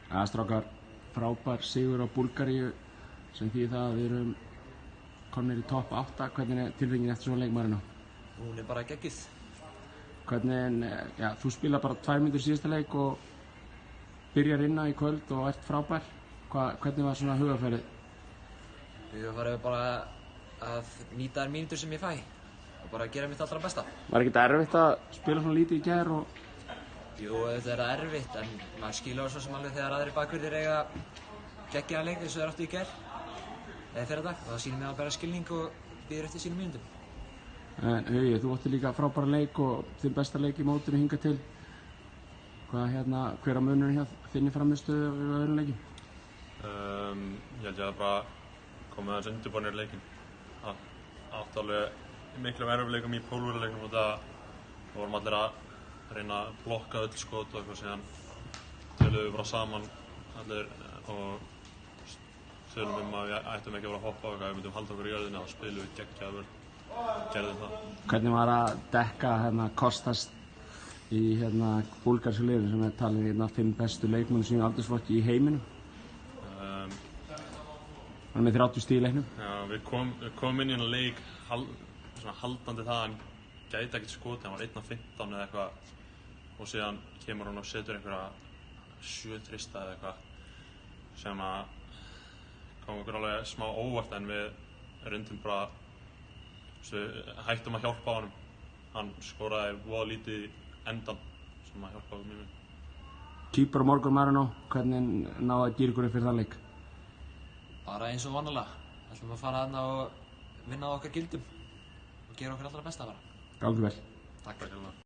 Strákar, frábær sigur á Búlgaríu sem þýðir það að við erum komnir í topp 8. Hvernig er tilfinningin eftir svona leik, Marino? Hún er bara geggjuð. Hvernig, já, þú spilar bara 2 mínútur síðasta leik og byrjar inn á í kvöld og ert frábær. Hvernig var svona hugafærið? Hugafærið var bara að nýta þær mínútur sem ég fæ og bara gera mitt allra besta. Var ekkert erfitt að spila svona lítið í gær og... Jú, þetta er erfitt, en maður skilur svo sem alveg þegar aðrir bakverðir eiga geggjaðan leik eins og þeir áttu í gær eða fyrradag. Það sýnir mig að bera skilning og býður eftir sínum mínútum. En Hugi, þú átti líka frábæra leik og þinn besta leik í mótinu hingað til. Hver á munurinn hjá þinni frammistöðu við öðrum leikjum? Ég held ég að bara komið aðeins undirbúinir í leikinn. Átti alveg miklum erfiðleikum í pólverðarleiknum og það vorum allir að reyna að blokka öll skot og eitthvað, síðan töluðum við bara saman allir og töluðum að við ættum ekki að vera að hoppa og eitthvað, við myndum halda okkur í jörðinni og spilum við geggjaða vörn. Gerðum það. Hvernig var að dekka Kostas í búlgarsku liðinu sem er talin 5 bestu leikmenn sínu aldursflokki í heiminum? Hann er með 30 stig í leiknum. Já, við komum inn í hann leik svona haldandi það að hann gæti ekkert skotið, hann var 1 af 15 eða eitthvað og síðan kemur hann og setur einhverja 7 þrista eða eitthvað sem að kom okkur alveg smá óvart, en við reyndum bara hættum að hjálpa honum. Hann skoraði voða lítið í endan sem að hjálpa okkur mjög. Kýpur á morgun, Marino, hvernig náðu að gera ykkur fyrir þann leik? Bara eins og vanalega. Ætlum að fara þarna og vinna á okkar gildum og gera okkar allra besta bara. Gangi vel. Takk.